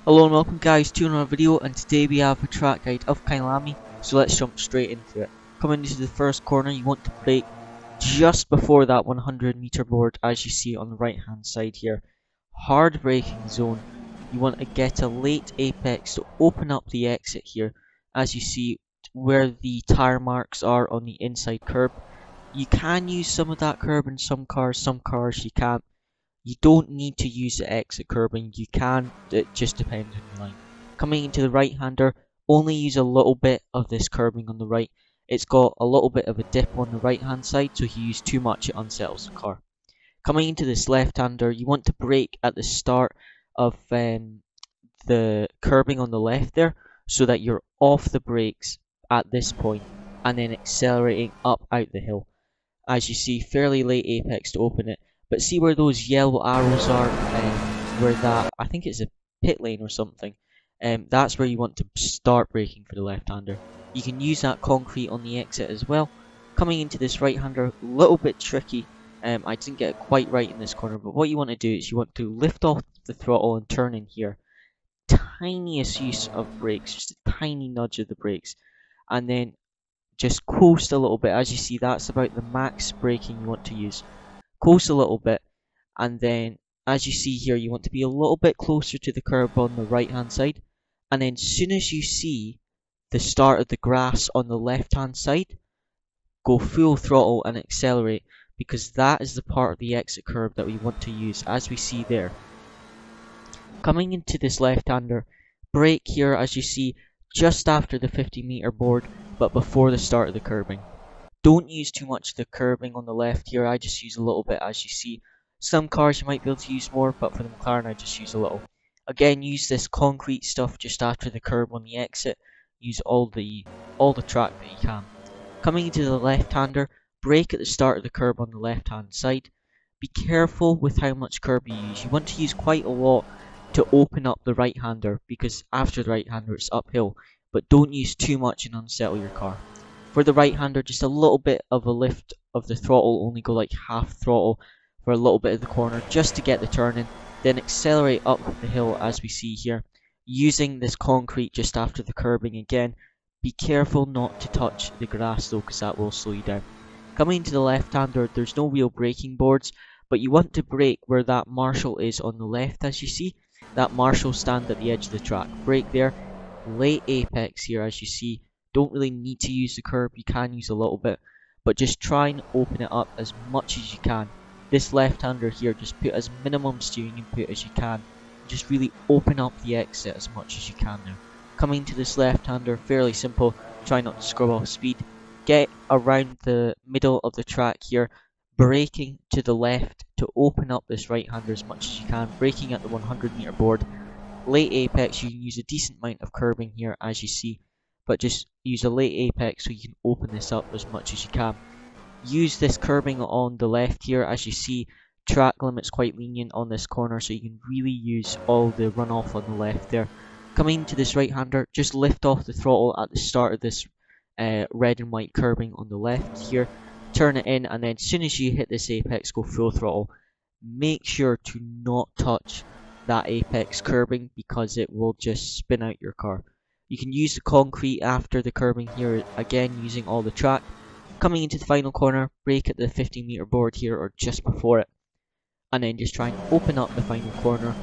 Hello and welcome guys to another video, and today we have a track guide of Kyalami, so let's jump straight into it. Coming into the first corner, you want to brake just before that 100-meter board as you see on the right hand side here. Hard braking zone, you want to get a late apex to open up the exit here as you see where the tyre marks are on the inside curb. You can use some of that curb in some cars you can't. You don't need to use the exit curbing, you can, it just depends on your line. Coming into the right hander, only use a little bit of this curbing on the right. It's got a little bit of a dip on the right hand side, so if you use too much it unsettles the car. Coming into this left hander, you want to brake at the start of the curbing on the left there, so that you're off the brakes at this point, and then accelerating up out the hill. As you see, fairly late apex to open it. But see where those yellow arrows are, where that, I think it's a pit lane or something, that's where you want to start braking for the left-hander. You can use that concrete on the exit as well. Coming into this right-hander, a little bit tricky, I didn't get it quite right in this corner, but what you want to do is you want to lift off the throttle and turn in here. Tiniest use of brakes, just a tiny nudge of the brakes, and then just coast a little bit. As you see, that's about the max braking you want to use. Coast a little bit, and then as you see here, you want to be a little bit closer to the curb on the right hand side, and then as soon as you see the start of the grass on the left hand side, go full throttle and accelerate, because that is the part of the exit curb that we want to use, as we see there. Coming into this left-hander, brake here as you see just after the 50-meter board, but before the start of the curbing. Don't use too much of the curbing on the left here, I just use a little bit as you see. Some cars you might be able to use more, but for the McLaren I just use a little. Again, use this concrete stuff just after the curb on the exit. Use all the track that you can. Coming into the left-hander, brake at the start of the curb on the left-hand side. Be careful with how much curb you use. You want to use quite a lot to open up the right-hander, because after the right-hander it's uphill, but don't use too much and unsettle your car. For the right-hander, just a little bit of a lift of the throttle, only go like half throttle for a little bit of the corner just to get the turn in, then accelerate up the hill as we see here, using this concrete just after the curbing again. Be careful not to touch the grass though, because that will slow you down. Coming to the left-hander, there's no real braking boards, but you want to brake where that marshal is on the left as you see. That marshal stand at the edge of the track. Brake there, late apex here as you see. Don't really need to use the curb, you can use a little bit, but just try and open it up as much as you can. This left-hander here, just put as minimum steering input as you can. Just really open up the exit as much as you can now. Coming to this left-hander, fairly simple, try not to scrub off speed. Get around the middle of the track here, braking to the left to open up this right-hander as much as you can, braking at the 100-meter board. Late apex, you can use a decent amount of curbing here as you see, but just use a late apex so you can open this up as much as you can. Use this curbing on the left here as you see. Track limit's quite lenient on this corner, so you can really use all the runoff on the left there. Coming to this right-hander, just lift off the throttle at the start of this red and white curbing on the left here. Turn it in, and then as soon as you hit this apex, go full throttle. Make sure to not touch that apex curbing, because it will just spin out your car. You can use the concrete after the curbing here, again using all the track. Coming into the final corner, brake at the 50-meter board here or just before it, and then just try and open up the final corner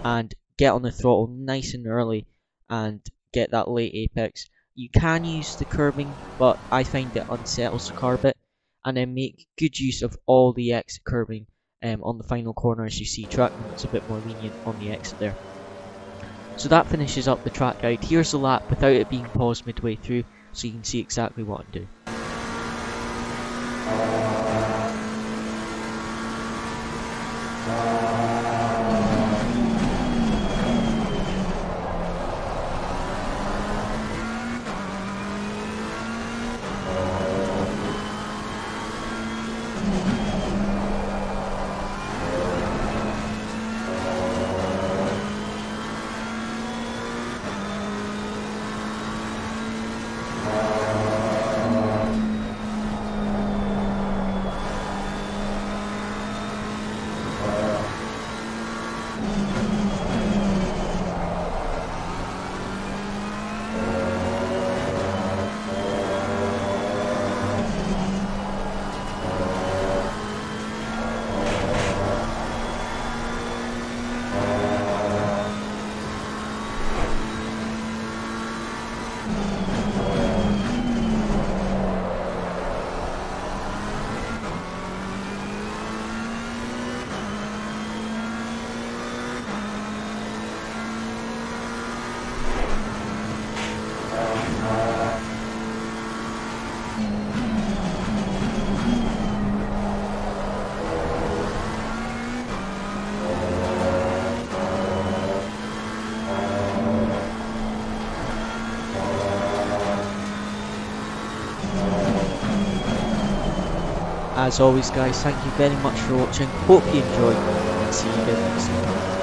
and get on the throttle nice and early and get that late apex. You can use the curbing, but I find it unsettles the car a bit, and then make good use of all the exit curbing on the final corner as you see. Track limit's a bit more lenient on the exit there. So that finishes up the track guide. Here's the lap without it being paused midway through, so you can see exactly what I'm doing. as always guys, thank you very much for watching, hope you enjoyed, and see you again next time.